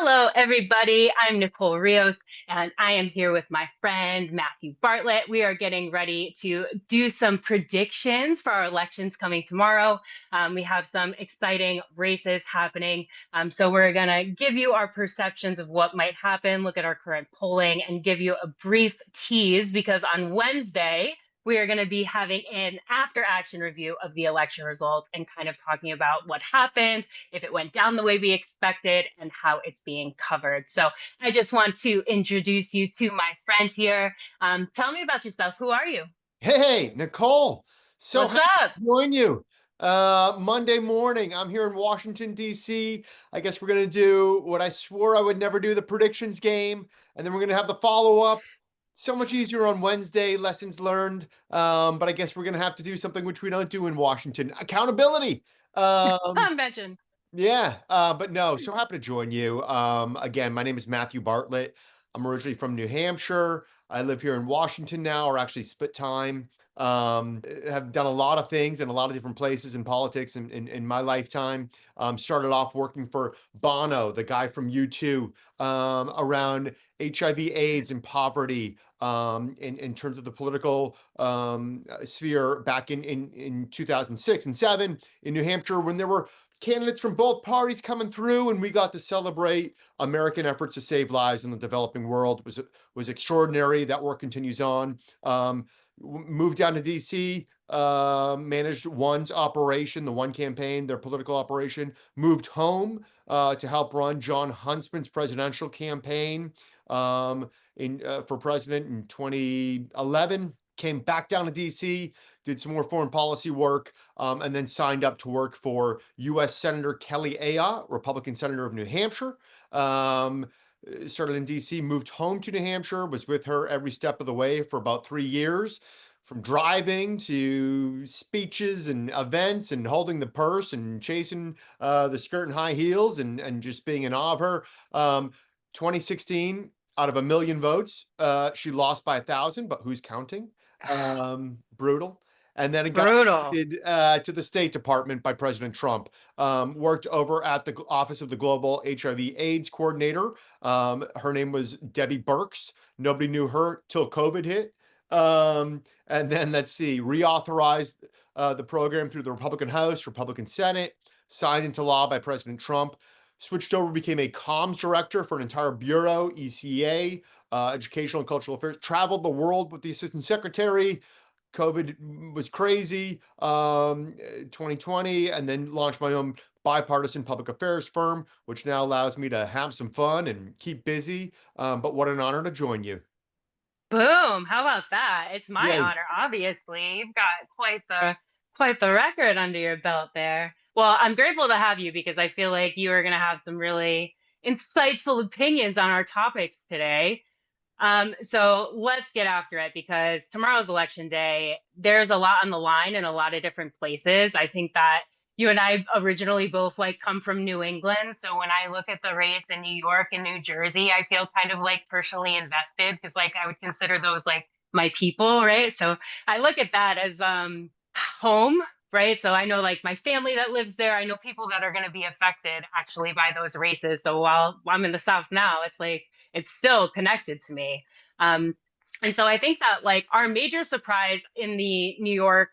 Hello, everybody. I'm Nicole Rios, and I am here with my friend Matthew Bartlett. We are getting ready to do some predictions for our elections coming tomorrow. We have some exciting races happening. So, we're going to give you our perceptions of what might happen, look at our current polling, and give you a brief tease because on Wednesday, we are going to be having an after action review of the election results and kind of talking about what happened, if it went down the way we expected, and how it's being covered. So I just want to introduce you to my friend here. Tell me about yourself. Who are you? Hey, Nicole. So What's happy up? to join you. Monday morning. I'm here in Washington, D.C. I guess we're going to do what I swore I would never do, the predictions game. And then we're going to have the follow-up. So much easier on Wednesday, lessons learned. But I guess we're going to have to do something which we don't do in Washington, accountability. Um, Convention. yeah, but no, so happy to join you. Again, my name is Matthew Bartlett. I'm originally from New Hampshire. I live here in Washington now, or actually split time. Have done a lot of things in a lot of different places in politics in my lifetime. Started off working for Bono, the guy from U2, around HIV, AIDS, and poverty, in terms of the political sphere back in 2006 and 7 in New Hampshire when there were candidates from both parties coming through, and we got to celebrate American efforts to save lives in the developing world. Was extraordinary. That work continues on. Moved down to DC, managed One's operation, the One campaign, their political operation. Moved home to help run John Huntsman's presidential campaign in for president in 2011. Came back down to DC, did some more foreign policy work, and then signed up to work for U.S. Senator Kelly Ayotte, Republican senator of New Hampshire. Started in D.C., moved home to New Hampshire, was with her every step of the way for about 3 years, from driving to speeches and events and holding the purse and chasing the skirt and high heels and just being in awe of her. 2016, out of a million votes, she lost by 1,000, but who's counting? Brutal. And then it got Brutal. elected to the State Department by President Trump. Worked over at the Office of the Global HIV/AIDS Coordinator. Her name was Debbie Birx. Nobody knew her till COVID hit. And then let's see, reauthorized the program through the Republican House, Republican Senate, signed into law by President Trump. Switched over, became a comms director for an entire bureau, ECA, Educational and Cultural Affairs. Traveled the world with the assistant secretary. COVID was crazy, 2020, and then launched my own bipartisan public affairs firm, which now allows me to have some fun and keep busy. But what an honor to join you. Boom. How about that? It's my Yay. honor, obviously. You've got quite the record under your belt there. Well, I'm grateful to have you because I feel like you are going to have some really insightful opinions on our topics today. So let's get after it because tomorrow's election day. There's a lot on the line in a lot of different places. I think that you and I originally both like come from New England. So when I look at the race in New York and New Jersey, I feel kind of like personally invested because like I would consider those like my people, right? So I look at that as home, right? So I know like my family that lives there. I know people that are going to be affected actually by those races. So while I'm in the South now, it's like it's still connected to me. Um, and so I think that like our major surprise in the New York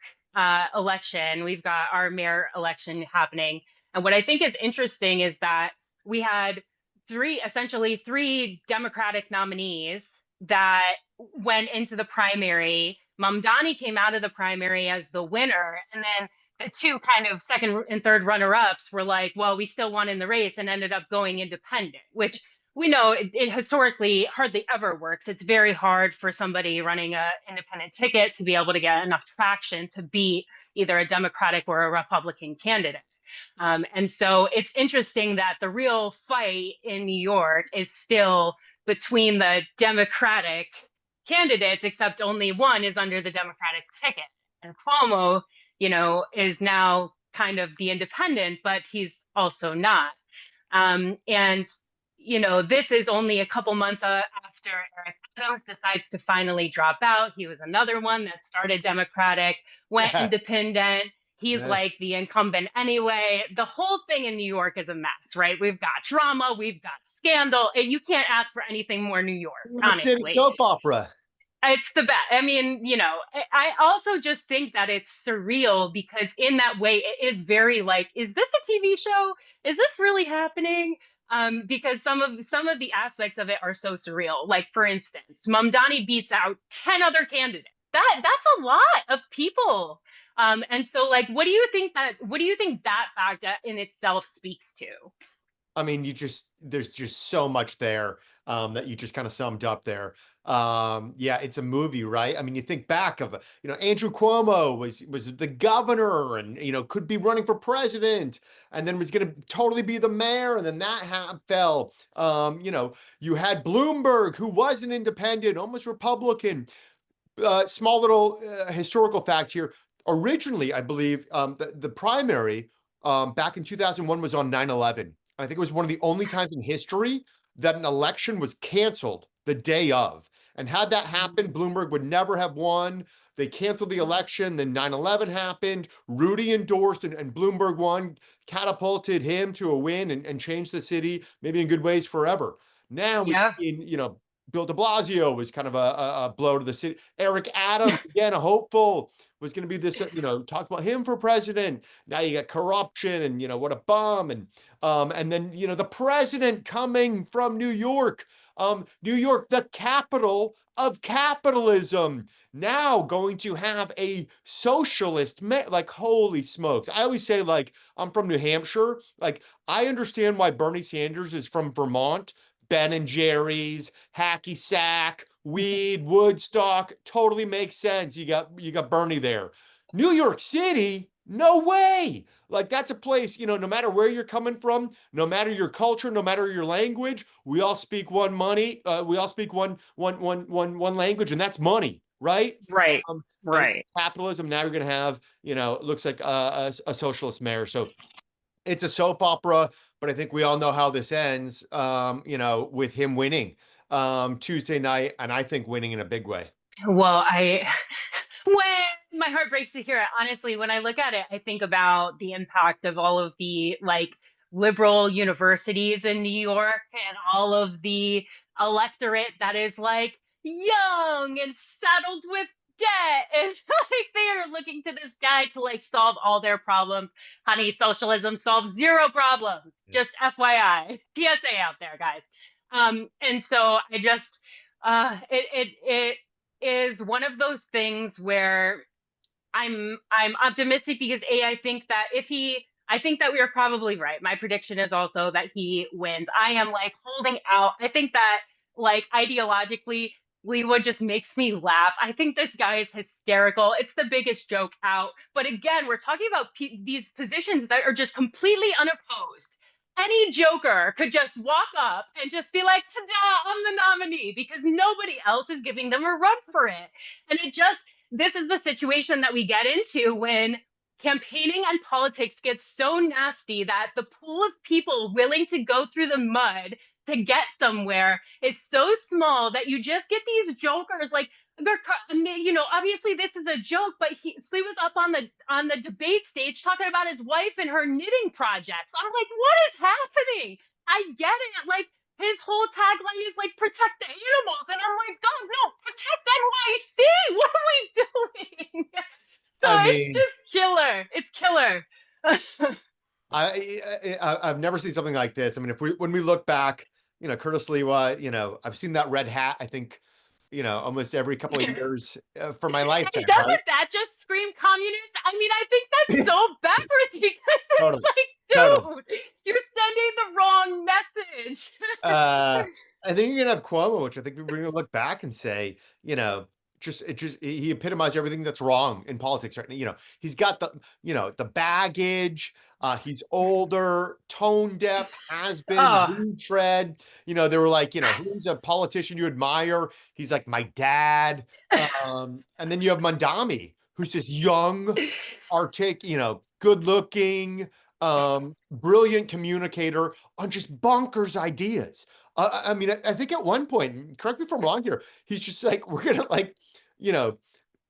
election, we've got our mayor election happening. And what I think is interesting is that we had essentially three Democratic nominees that went into the primary. Mamdani came out of the primary as the winner. And then the two kind of second and third runner ups were like, well, we still won in the race and ended up going independent, which we know it historically hardly ever works. It's very hard for somebody running a independent ticket to be able to get enough traction to beat either a Democratic or a Republican candidate. And so it's interesting that the real fight in New York is still between the Democratic candidates, except only one is under the Democratic ticket. And Cuomo, is now kind of the independent, but he's also not. And this is only a couple months after Eric Adams decides to finally drop out. He was another one that started Democratic, went independent. He's Yeah. like the incumbent anyway. The whole thing in New York is a mess, right? We've got drama, we've got scandal, and you can't ask for anything more New York, New York City honestly. soap opera. It's the best. I mean, I also just think that it's surreal because in that way it is very like, is this a TV show? Is this really happening? Because some of the aspects of it are so surreal. Like for instance, Mamdani beats out 10 other candidates. That's a lot of people. And so like what do you think that fact in itself speaks to? I mean, there's just so much there that you just kind of summed up there. Yeah, it's a movie, right? I mean, you think back of, Andrew Cuomo was the governor and, could be running for president and then was going to totally be the mayor. And then that fell. You had Bloomberg, who was an independent, almost Republican. Small little historical fact here. Originally, I believe the primary back in 2001 was on 9/11. I think it was one of the only times in history that an election was canceled the day of. And had that happened, Bloomberg would never have won. They canceled the election. Then 9/11 happened. Rudy endorsed and Bloomberg won, catapulted him to a win and changed the city, maybe in good ways forever. Now we, Yeah. Bill de Blasio was kind of a blow to the city. Eric Adams, again, a hopeful, was going to be this, talk about him for president. Now you got corruption and, what a bum. And then, the president coming from New York, New York, the capital of capitalism, now going to have a socialist, like, holy smokes. I always say, like, I'm from New Hampshire. Like, I understand why Bernie Sanders is from Vermont. Ben and Jerry's, hacky sack, weed, Woodstock, totally makes sense. You got Bernie there. New York City, no way. Like that's a place, no matter where you're coming from, no matter your culture, no matter your language, we all speak one money. We all speak one language, and that's money, right? Right. And Right. capitalism. Now you're gonna have, it looks like a socialist mayor. So it's a soap opera, but I think we all know how this ends, with him winning Tuesday night, and I think winning in a big way. Well, when my heart breaks to hear it, honestly, when I look at it, I think about the impact of all of the like liberal universities in New York and all of the electorate that is like young and saddled with debt. And like they are looking to this guy to like solve all their problems. Honey, socialism solves zero problems. Yeah. Just FYI. PSA out there, guys. And so I just it is one of those things where I'm optimistic because I think that I think that we are probably right. My prediction is also that he wins. I am like holding out. I think that like ideologically, Leewood just makes me laugh. I think this guy is hysterical. It's the biggest joke out. But again, we're talking about these positions that are just completely unopposed. Any joker could just walk up and just be like, ta-da, I'm the nominee because nobody else is giving them a run for it. And this is the situation that we get into when campaigning and politics gets so nasty that the pool of people willing to go through the mud to get somewhere is so small that you just get these jokers like obviously this is a joke, but he was up on the debate stage talking about his wife and her knitting projects. I'm like, what is happening? I get it. Like his whole tagline is like protect the animals, and I'm like, dog, no, protect NYC. What are we doing? So I it's mean, just killer. It's killer. I've never seen something like this. I mean, when we look back, Curtis Lewa, I've seen that red hat, I think, almost every couple of years for my And lifetime, right? doesn't that just scream communist? I mean, I think that's so backwards because it's Totally, totally. like, dude, you're sending the wrong message. Uh, I think you're gonna have Cuomo, which I think we're gonna look back and say, he epitomized everything that's wrong in politics right now. He's got the baggage. He's older, tone deaf, has been Oh, retread. They were like, who's a politician you admire? He's like my dad. And then you have Mandami, who's this young, good looking, brilliant communicator on just bonkers ideas. I mean, I think at one point, correct me if I'm wrong here, he's just like, we're gonna like, you know,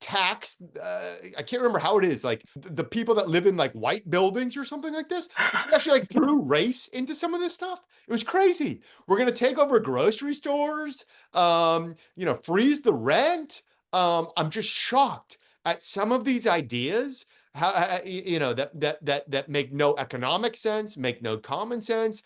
tax I can't remember how it is, like the people that live in like white buildings or something like this. He actually like threw race into some of this stuff. It was crazy. We're gonna take over grocery stores, freeze the rent. I'm just shocked at some of these ideas, how that make no economic sense, make no common sense.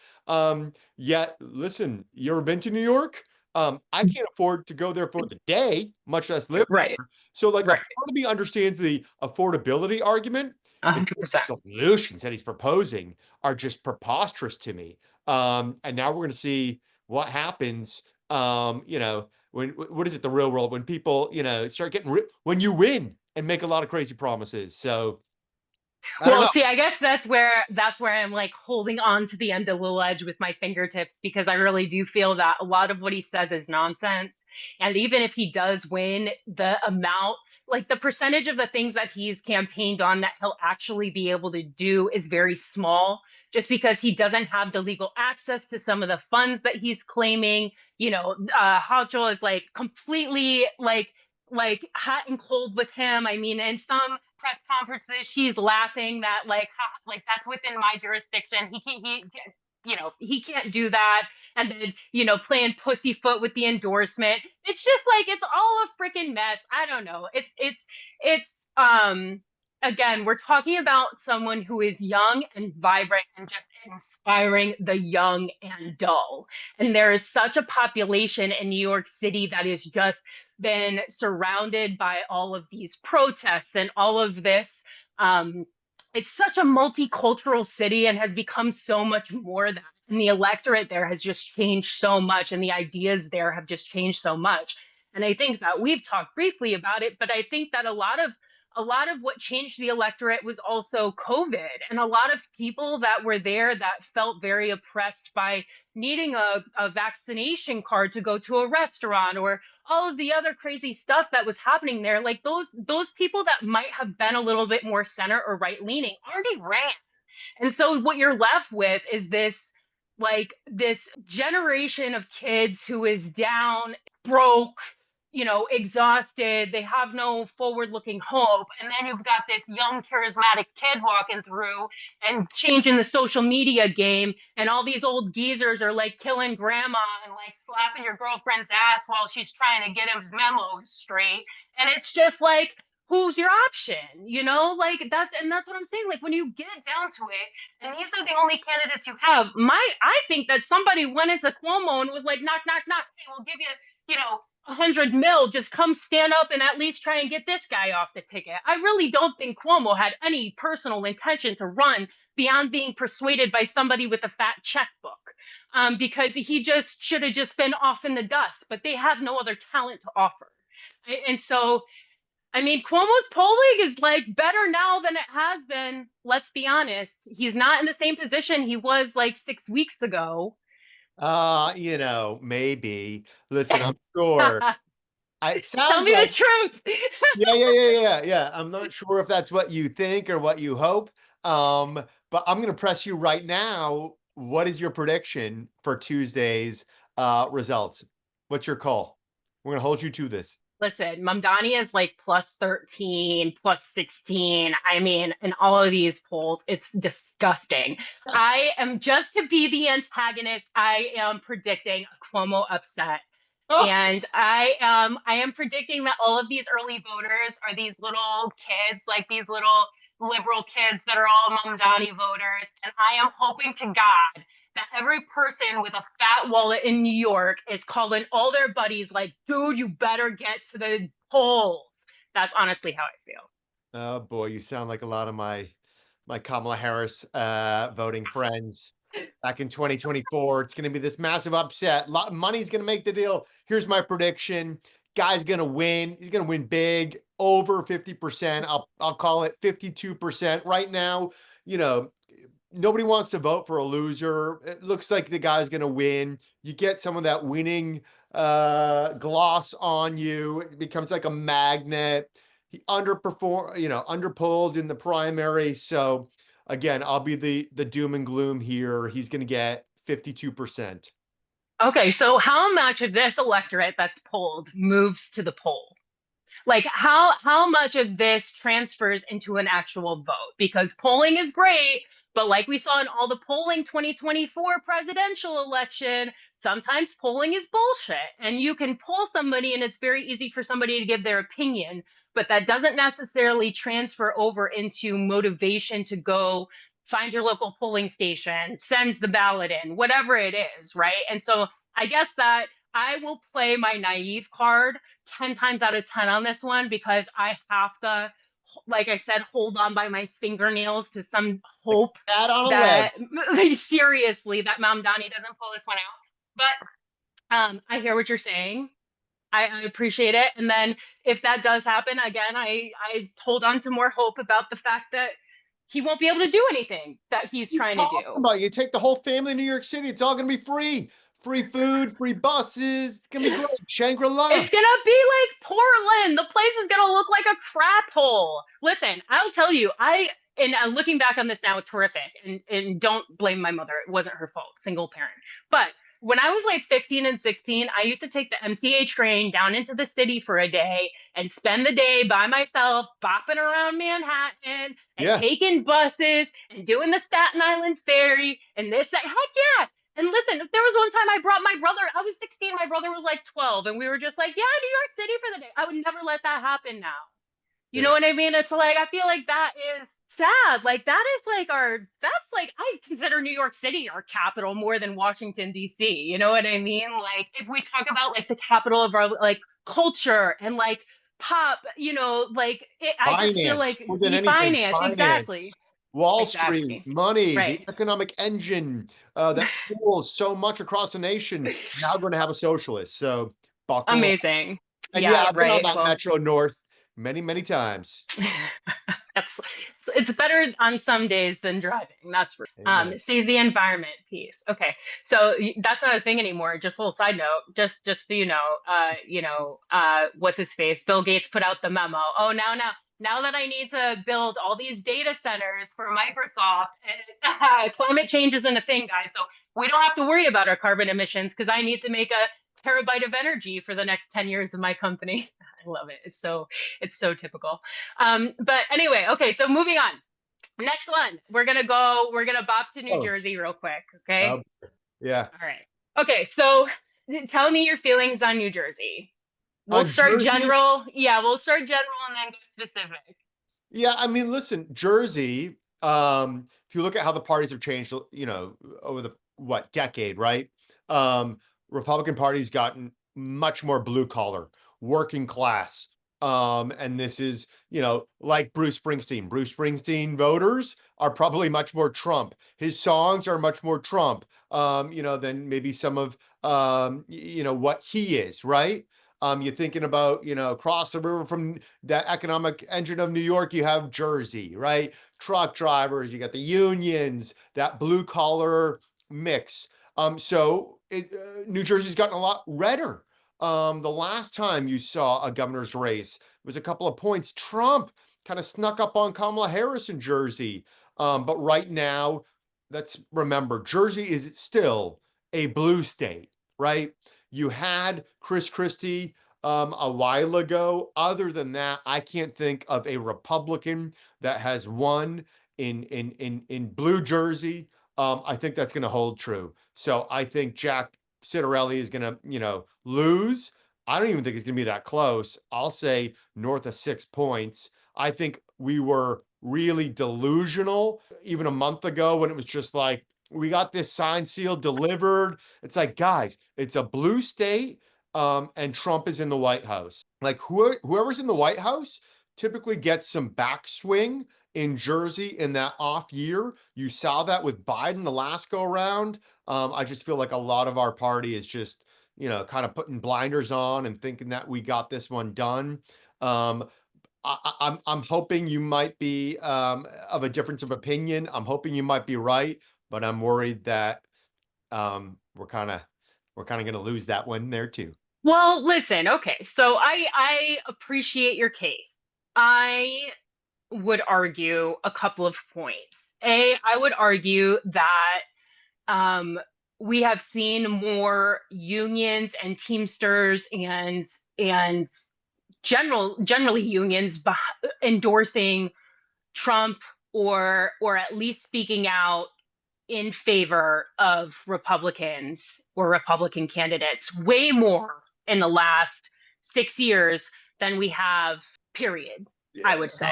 Yet listen, you ever been to New York? I can't afford to go there for the day, much less live Right, there. So, like, a right, part of me understands the affordability argument. It's just the 100%. solutions that he's proposing are just preposterous to me. And now we're going to see what happens. When what is it, the real world, when people, start getting when you win and make a lot of crazy promises. So I don't Well, know. see, I guess that's where I'm like holding on to the end of the ledge with my fingertips because I really do feel that a lot of what he says is nonsense. And even if he does win, the amount, like the percentage of the things that he's campaigned on that he'll actually be able to do is very small, just because he doesn't have the legal access to some of the funds that he's claiming. Hochul is like completely like hot and cold with him. I mean, in some press conferences, she's laughing that like like that's within my jurisdiction. He can't do that. And then playing pussyfoot with the endorsement. It's just like it's all a freaking mess. I don't know. It's again, we're talking about someone who is young and vibrant and just inspiring the young and dull. And there is such a population in New York City that is just been surrounded by all of these protests and all of this. Um, it's such a multicultural city and has become so much more that. And the electorate there has just changed so much, and the ideas there have just changed so much. And I think that we've talked briefly about it, but I think that a lot of what changed the electorate was also COVID, and a lot of people that were there that felt very oppressed by needing a vaccination card to go to a restaurant or all of the other crazy stuff that was happening there, like those people that might have been a little bit more center or right leaning already ran. And so what you're left with is this generation of kids who is down, broke, exhausted. They have no forward looking hope. And then you've got this young, charismatic kid walking through and changing the social media game. And all these old geezers are like killing grandma and like slapping your girlfriend's ass while she's trying to get his memos straight. And it's just like, who's your option? Like that's what I'm saying. Like when you get down to it, and these are the only candidates you have. I think that somebody went into Cuomo and was like, knock, knock, knock. Hey, we'll give you 100 mil. Just come stand up and at least try and get this guy off the ticket. I really don't think Cuomo had any personal intention to run beyond being persuaded by somebody with a fat checkbook. Because he just should have just been off in the dust, but they have no other talent to offer. And so I mean, Cuomo's polling is like better now than it has been. Let's be honest. He's not in the same position he was like 6 weeks ago. Maybe. Listen, I'm sure. It Tell sounds me the like, truth. yeah, yeah, yeah, yeah, yeah. I'm not sure if that's what you think or what you hope. But I'm going to press you right now. What is your prediction for Tuesday's results? What's your call? We're going to hold you to this. Listen, Mamdani is like plus 13, plus 16. I mean, in all of these polls, it's disgusting. I am just to be the antagonist, I am predicting a Cuomo upset. Oh, And I am predicting that all of these early voters are these little kids, like these little liberal kids that are all Mamdani voters. And I am hoping to God that every person with a fat wallet in New York is calling all their buddies like, dude, you better get to the polls. That's honestly how I feel. oh boy, you sound like a lot of my Kamala Harris voting friends. Back in 2024, it's going to be this massive upset. Money's going to make the deal. Here's my prediction. Guy's going to win. He's going to win big, over 50%. I'll call it 52% right now. You know, nobody wants to vote for a loser. It looks like the guy's going to win. You get some of that winning gloss on you. It becomes like a magnet. He underperformed, underpulled in the primary. So again, I'll be the doom and gloom here. He's going to get 52%. Okay, so how much of this electorate that's polled moves to the poll? Like how much of this transfers into an actual vote? Because polling is great, but like we saw in all the polling 2024 presidential election, sometimes polling is bullshit. And you can poll somebody and it's very easy for somebody to give their opinion, but that doesn't necessarily transfer over into motivation to go find your local polling station, sends the ballot in, whatever it is, right? And so I guess that I will play my naive card 10 times out of 10 on this one because I have to, like I said, hold on by my fingernails to some Like hope a cat on a ledge. that seriously that Mom Donnie doesn't pull this one out. But I hear what you're saying. I appreciate it. And then if that does happen again, I hold on to more hope about the fact that he won't be able to do anything that he's You trying to talking do. about? You take the whole family to New York City. It's all gonna be free. Free food, free buses. It's gonna be great. Shangri-La. It's gonna be like Portland. The place is gonna look like a crap hole. Listen, I'll tell you, looking back on this now, it's horrific. And don't blame my mother. It wasn't her fault, single parent. But when I was like 15 and 16, I used to take the MCA train down into the city for a day and spend the day by myself, bopping around Manhattan and Yeah. taking buses and doing the Staten Island ferry and this, that. Heck yeah, and listen, there was one time I brought my brother, I was 16, my brother was like 12, and we were just like, yeah, New York City for the day. I would never let that happen now. You know Yeah. what I mean? It's like, I feel like that is sad. Like, that is like that's like, I consider New York City our capital more than Washington, D.C. You know what I mean? Like, if we talk about like the capital of our like culture and like pop, I just feel Finance, like more than anything, finance, finance. exactly. Wall Street, Exactly. money, Right. the economic engine that fuels so much across the nation. Now going to have a socialist. So buckle up. Amazing. And yeah, Yeah, I've been on right. that Well, Metro North many, many times. that's it's better on some days than driving. That's for Amen. save the environment piece. Okay, so that's not a thing anymore. Just a little side note, just so what's his face? Bill Gates put out the memo. Oh, now that I need to build all these data centers for Microsoft, and climate change isn't a thing, guys. So we don't have to worry about our carbon emissions because I need to make a terabyte of energy for the next 10 years of my company. I love it. It's so typical. But anyway, okay, so moving on. Next one. We're gonna bop to New Oh, Jersey real quick, uh, okay? yeah. All right. Okay, so tell me your feelings on New Jersey. We'll On start Jersey, general. Yeah, we'll start general and then go specific. yeah, I mean, listen, Jersey, if you look at how the parties have changed, over the what decade, right? Um, Republican Party's gotten much more blue collar, working class. And this is, like Bruce Springsteen. Bruce Springsteen voters are probably much more Trump. His songs are much more Trump, than maybe some of what he is, right? You're thinking about, across the river from the economic engine of New York, you have Jersey, right? Truck drivers, you got the unions, that blue collar mix. New Jersey's gotten a lot redder. The last time you saw a governor's race was a couple of points. Trump kind of snuck up on Kamala Harris in Jersey. But right now, let's remember, Jersey is still a blue state, right? You had Chris Christie a while ago. Other than that, I can't think of a Republican that has won in blue Jersey. I think that's going to hold true. So I think Jack Citarelli is going to, lose. I don't even think it's going to be that close. I'll say north of 6 points. I think we were really delusional even a month ago when it was just like, we got this sign seal delivered. It's like, guys, it's a blue state, and Trump is in the White House. Like whoever's in the White House typically gets some backswing in Jersey in that off year. You saw that with Biden the last go around. I just feel like a lot of our party is just, kind of putting blinders on and thinking that we got this one done. Um, I'm hoping you might be of a difference of opinion. I'm hoping you might be right, but I'm worried that we're kind of going to lose that one there too. Well, listen, okay. So I appreciate your case. I would argue a couple of points. I would argue that um, we have seen more unions and Teamsters and generally unions endorsing Trump or at least speaking out in favor of Republicans or Republican candidates way more in the last 6 years than we have, period, Yeah, I would say.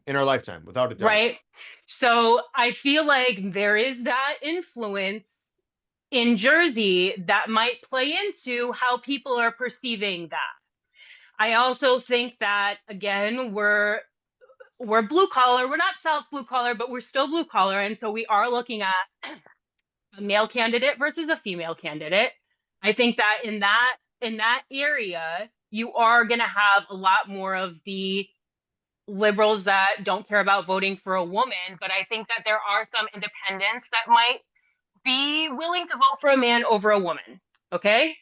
in our lifetime, without a doubt. Right? So I feel like there is that influence in Jersey that might play into how people are perceiving that. I also think that again, we're blue collar. We're not South blue collar, but we're still blue collar. And so we are looking at a male candidate versus a female candidate. I think that in that area, you are going to have a lot more of the liberals that don't care about voting for a woman, but I think that there are some independents that might be willing to vote for a man over a woman. Okay?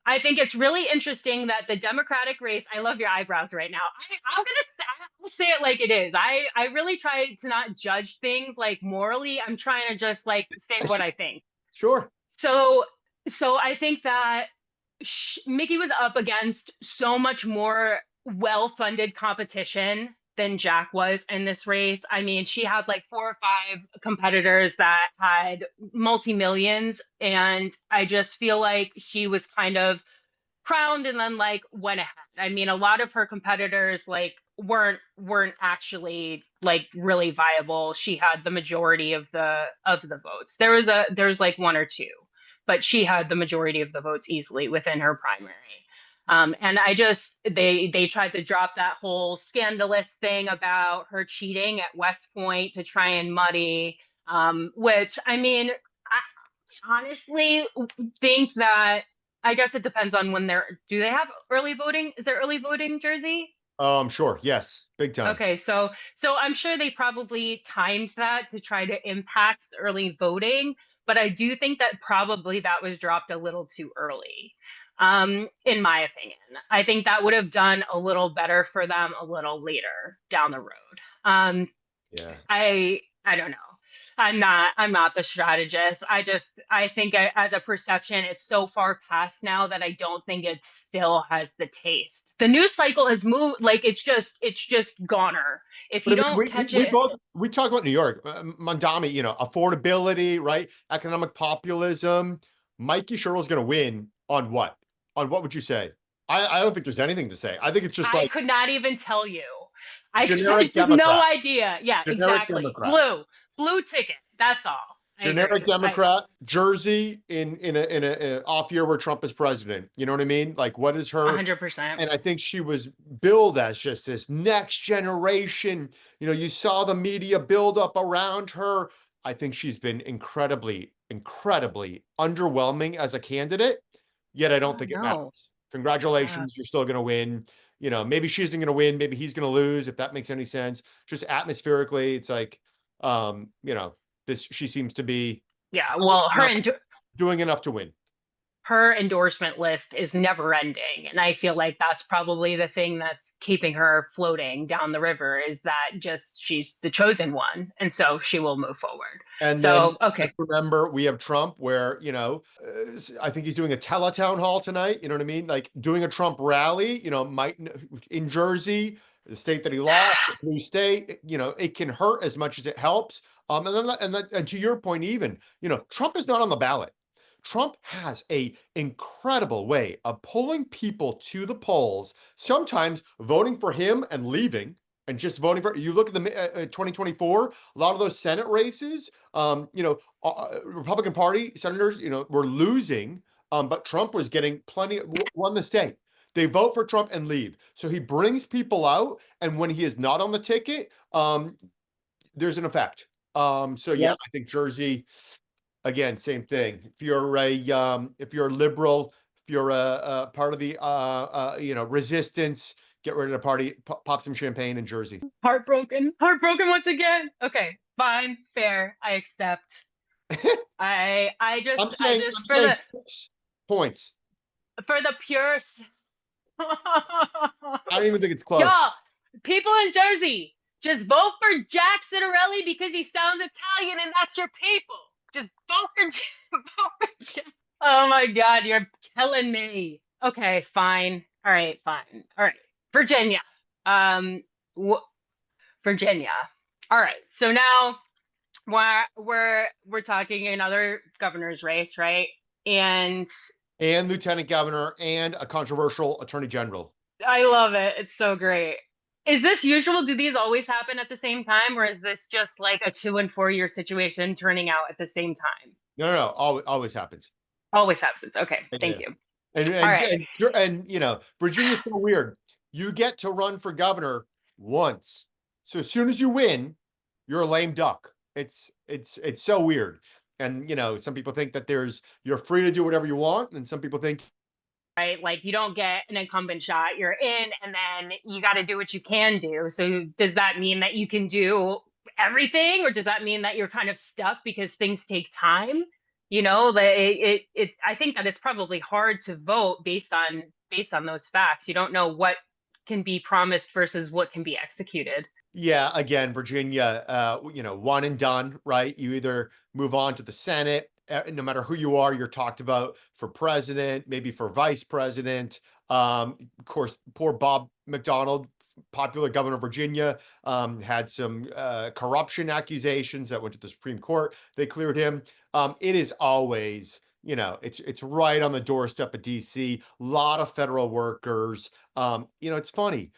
I think it's really interesting that the Democratic race, I love your eyebrows right now. I'll say it like it is. I really try to not judge things like morally. I'm trying to just like say what I think. Sure. So so I think that Mickey was up against so much more well-funded competition than Jack was in this race. I mean, she had like four or five competitors that had multi-millions, and I just feel like she was kind of crowned and then like went ahead. I mean, a lot of her competitors like weren't actually like really viable. She had the majority of the votes. There was like one or two, but she had the majority of the votes easily within her primary. And I just they tried to drop that whole scandalous thing about her cheating at West Point to try and muddy, which I mean, I honestly think that I guess it depends on when do they have early voting? Is there early voting, Jersey? Sure. Yes. Big time. Okay, so I'm sure they probably timed that to try to impact early voting, but I do think that probably that was dropped a little too early, in my opinion. I think that would have done a little better for them a little later down the road. Yeah. I don't know. I'm not the strategist. I think as a perception, it's so far past now that I don't think it still has the taste. The news cycle has moved, like it's just goner. If But you I mean, don't catch it, we talk about New York, Mandami, affordability, right? Economic populism. Mikey Sherrill's going to win on what? On what would you say? I don't think there's anything to say. I think it's just I like could not even tell you. I generic have no Democrat, idea. Yeah, generic exactly. Democrat. Blue ticket. That's all. I Generic agree. Democrat, Jersey in a off year where Trump is president. You know what I mean? Like, what is her? 100%. And I think she was billed as just this next generation. You saw the media build up around her. I think she's been incredibly, incredibly underwhelming as a candidate. Yet I don't Oh think it matters. no. Yeah. Congratulations, you're still going to win. Maybe she isn't going to win. Maybe he's going to lose. If that makes any sense. Just atmospherically, it's like, um, you know, this she seems to be Yeah. Well, enough, doing enough to win. her endorsement list is never ending. And I feel like that's probably the thing that's keeping her floating down the river is that just she's the chosen one. And so she will move forward. And then So, okay. let's remember we have Trump, where I think he's doing a teletown hall tonight. You know what I mean? Like doing a Trump rally. Might in Jersey, the state that he lost, the blue state. It can hurt as much as it helps. And to your point, even Trump is not on the ballot. Trump has a incredible way of pulling people to the polls, sometimes voting for him and leaving and just voting for you. Look at the 2024, a lot of those Senate races, Republican Party senators, were losing, but Trump was getting plenty, won the state. They vote for Trump and leave. So he brings people out, and when he is not on the ticket, there's an effect. So yeah, Yep. I think Jersey, again, same thing. If you're a liberal, if you're a part of the resistance, get ready to party, pop some champagne in Jersey. Heartbroken. Heartbroken once again. Okay. Fine. Fair. I accept. I just I'm saying 6 points. for the pure I don't even think it's close. y'all, people in Jersey, just vote for Jack Citarelli because he sounds Italian and that's your people. Just vote for vote for Jack. Oh my God, you're killing me. Okay, fine. All right, fine. All right. Virginia. Um, w Virginia. All right. So now we're talking another governor's race, right? And And lieutenant governor and a controversial attorney general. I love it. It's so great. Is this usual? Do these always happen at the same time, or is this just like a 2 and 4 year situation turning out at the same time? No, always happens. Always happens. Okay, thank Yeah. you. And All and right. and and Virginia's so weird. You get to run for governor once. So as soon as you win, you're a lame duck. It's so weird. And some people think that you're free to do whatever you want, and some people think Right? Like you don't get an incumbent shot, you're in, and then you got to do what you can do. So does that mean that you can do everything, or does that mean that you're kind of stuck because things take time? I think that it's probably hard to vote based on those facts. You don't know what can be promised versus what can be executed. yeah, again, Virginia, one and done, right? You either move on to the Senate, no matter who you are, you're talked about for president, maybe for vice president. Of course, poor Bob McDonald, popular governor of Virginia, had some corruption accusations that went to the Supreme Court. They cleared him. It is always, it's right on the doorstep of DC. A lot of federal workers. It's funny.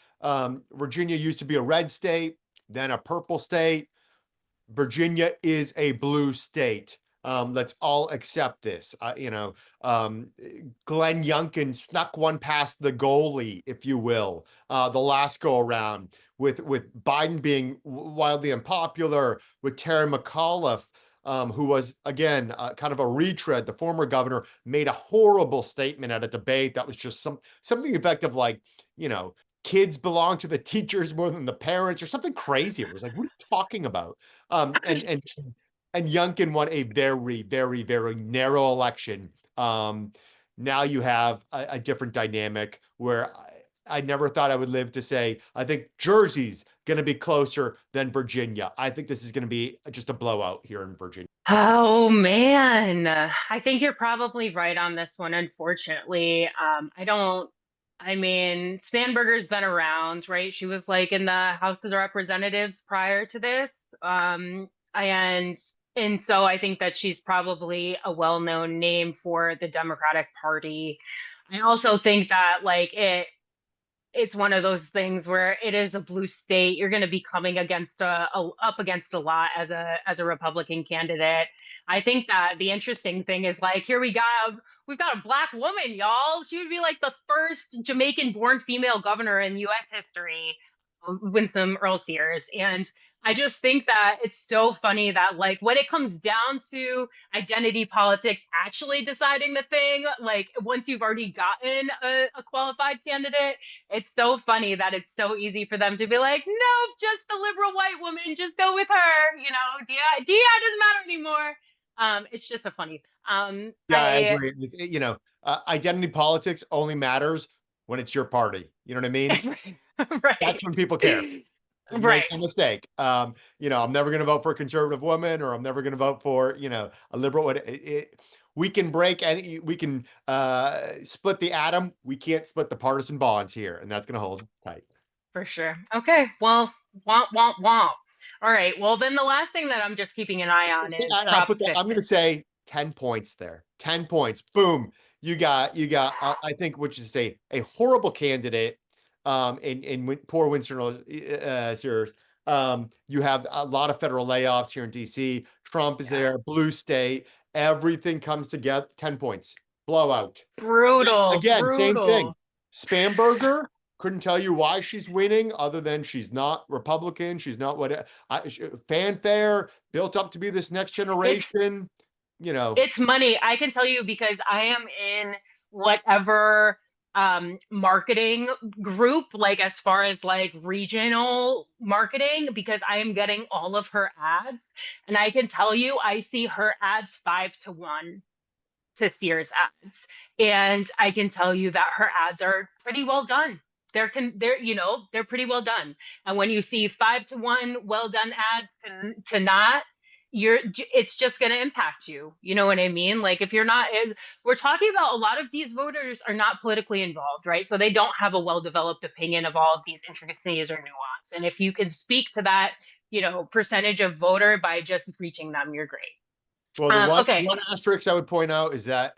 Virginia used to be a red state, then a purple state. Virginia is a blue state. Let's all accept this. Glenn Youngkin snuck one past the goalie, if you will, the last go around with Biden being wildly unpopular, with Terry McAuliffe, who was again kind of a retread. The former governor made a horrible statement at a debate that was just something effective like, kids belong to the teachers more than the parents, or something crazy. It was like, what are you talking about? And Youngkin won a very, very, very narrow election. Now you have a different dynamic where I never thought I would live to say, I think Jersey's going to be closer than Virginia. I think this is going to be just a blowout here in Virginia. Oh man, I think you're probably right on this one, unfortunately. I mean, Spanberger's been around, right? She was like in the House of Representatives prior to this. And so I think that she's probably a well-known name for the Democratic Party. I also think that it's one of those things where it is a blue state. You're going to be coming up against a lot as a Republican candidate. I think that the interesting thing is like here we've got a black woman, y'all. She would be like the first Jamaican-born female governor in U.S. history, Winsome Earl Sears, and I just think that it's so funny that like when it comes down to identity politics actually deciding the thing, like once you've already gotten a qualified candidate, it's so funny that it's so easy for them to be like, nope, just the liberal white woman, just go with her. DI doesn't matter anymore. It's just a funny. Yeah, I agree. Identity politics only matters when it's your party. You know what I mean? Right, That's when people care. Make right, no mistake. I'm never going to vote for a conservative woman, or I'm never going to vote for, a liberal. We can break any, we can split the atom. We can't split the partisan bonds here, and that's going to hold tight. for sure. Okay, well, womp womp womp. All right, well then the last thing that I'm just keeping an eye on is And I'll Prop put that. I'm going to 50. say 10 points there. 10 points. Boom. You got. I think, which is a horrible candidate. In poor Winston Sears. You have a lot of federal layoffs here in DC. Trump is Yeah. there. Blue state. Everything comes together. 10 points. Blowout. Brutal, Again, same thing. brutal. Spamberger couldn't tell you why she's winning, other than she's not Republican. She's not fanfare built up to be this next It's generation. You know, it's money. I can tell you because I am in whatever marketing group, like as far as like regional marketing, because I am getting all of her ads. And I can tell you, I see her ads 5 to 1 to Sears ads. And I can tell you that her ads are pretty well done. They're pretty well done. And when you see 5 to 1 well done ads to not, it's just going to impact you. You know what I mean? Like if you're not, we're talking about a lot of these voters are not politically involved, right? So they don't have a well-developed opinion of all of these intricacies or nuance. And if you can speak to that, percentage of voter by just reaching them, you're great. Well, the one Okay, one asterisk I would point out is that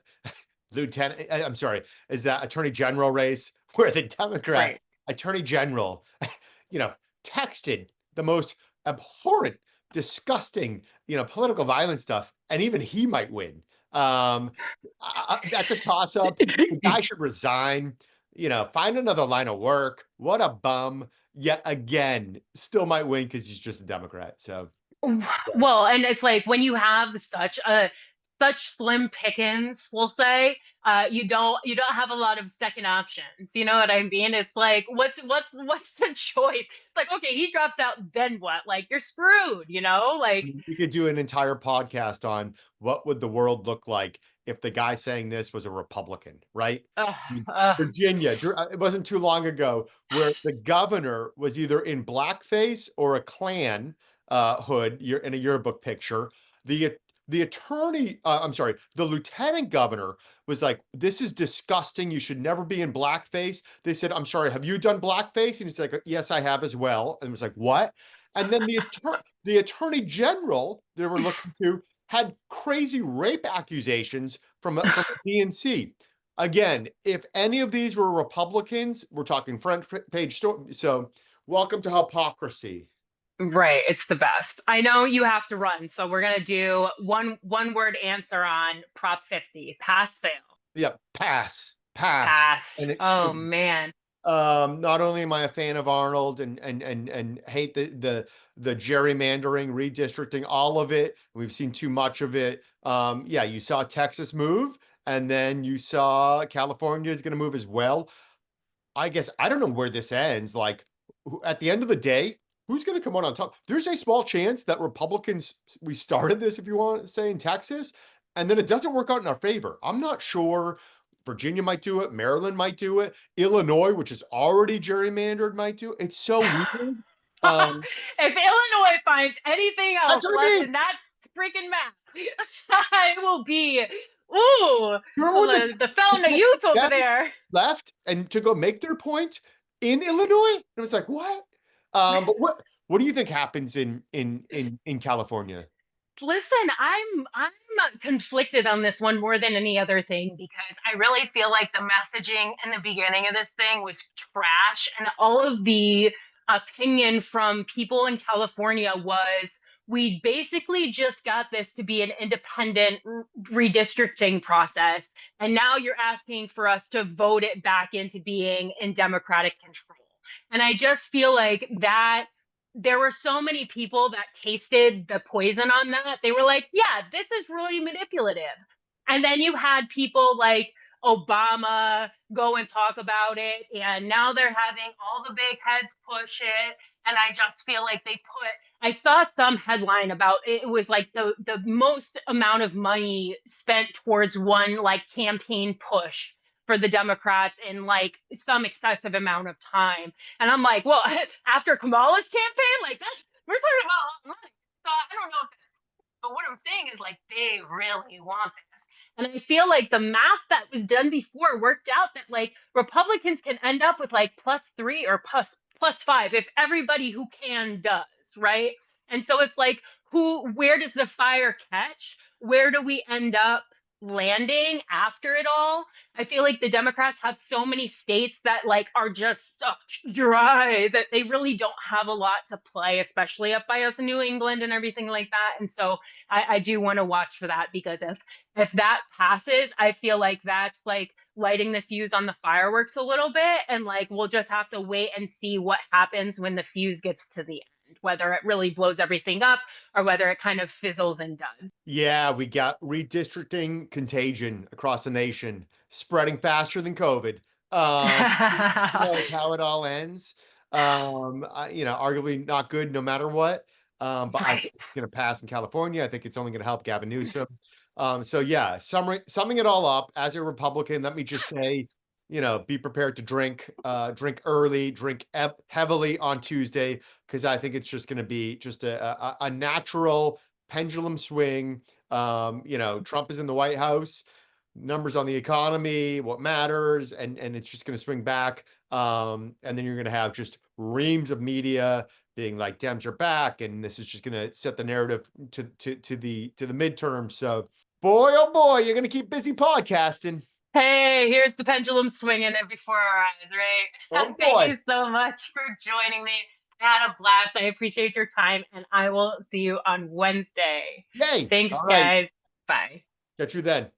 I'm sorry, is that attorney general race where the Democrat right. attorney general, you know, texted the most abhorrent, disgusting, political violence stuff, and even he might win. Um, that's a toss up. The guy should resign. Find another line of work. What a bum. Yet again, still might win because he's just a Democrat. So Well, and it's like when you have such slim pickings, we'll say, you don't have a lot of second options. You know what I mean? It's like what's the choice? It's like, okay, he drops out, then what? Like you're screwed, Like we could do an entire podcast on what would the world look like if the guy saying this was a Republican, right? ugh, I mean, ugh. Virginia, it wasn't too long ago where the governor was either in blackface or a Klan hood in a yearbook picture. The the attorney, I'm sorry, the lieutenant governor was like, "This is disgusting. You should never be in blackface." They said, "I'm sorry, have you done blackface?" And he's like, "Yes, I have as well." And it was like, "What?" And then the attorney general they were looking to had crazy rape accusations from a DNC. Again, if any of these were Republicans, we're talking front page story. So, welcome to hypocrisy. Right, it's the best. I know you have to run, so we're gonna do one word answer on Prop 50. Pass, fail. Yeah, pass, Pass. and it Oh should. man. Not only am I a fan of Arnold and hate the gerrymandering, redistricting, all of it. We've seen too much of it. Yeah, you saw Texas move, and then you saw California is going to move as well. I guess I don't know where this ends. Like at the end of the day, who's going to come out on top? There's a small chance that Republicans, we started this, if you want to say, in Texas, and then it doesn't work out in our favor. I'm not sure. Virginia might do it. Maryland might do it. Illinois, which is already gerrymandered, might do it. It's so weird. Um, If Illinois finds anything that's else what I less mean. than that freaking map, it will be, ooh, Remember when the the felon of youth Texas over Dems there. left and to go make their point in Illinois? And it was like, what? But what do you think happens in California? Listen, I'm conflicted on this one more than any other thing because I really feel like the messaging in the beginning of this thing was trash, and all of the opinion from people in California was we basically just got this to be an independent redistricting process, and now you're asking for us to vote it back into being in democratic control. And I just feel like that there were so many people that tasted the poison on that. They were like, yeah, this is really manipulative. And then you had people like Obama go and talk about it. And now they're having all the big heads push it. And I just feel like I saw some headline about it was like the most amount of money spent towards one like campaign push for the Democrats in like some excessive amount of time. And I'm like, well, after Kamala's campaign, like that's we're talking about a lot of money. So I don't know, but what I'm saying is like they really want this. And I feel like the math that was done before worked out that like Republicans can end up with like +3 or plus 5 if everybody who can does, right? And so it's like where does the fire catch? Where do we end up landing after it all? I feel like the Democrats have so many states that like are just such dry that they really don't have a lot to play, especially up by us in New England and everything like that. And so I do want to watch for that because if that passes, I feel like that's like lighting the fuse on the fireworks a little bit, and like we'll just have to wait and see what happens when the fuse gets to the end, whether it really blows everything up or whether it kind of fizzles and does. Yeah, we got redistricting contagion across the nation, spreading faster than COVID. Who knows how it all ends? Arguably not good no matter what. But I think Right. it's going to pass in California. I think it's only going to help Gavin Newsom. So yeah, summing it all up, as a Republican, let me just say, be prepared to drink early, drink heavily on Tuesday, because I think it's just going to be just a natural pendulum swing. Trump is in the White House, numbers on the economy, what matters, and it's just going to swing back. And then you're going to have just reams of media being like Dems are back, and this is just going to set the narrative to the midterm. So, boy, oh boy, you're going to keep busy podcasting. Hey, here's the pendulum swinging it before our eyes, right? Oh Thank boy, you so much for joining me. I had a blast. I appreciate your time, and I will see you on Wednesday. yay! Thanks, All right, guys. Bye. catch you then.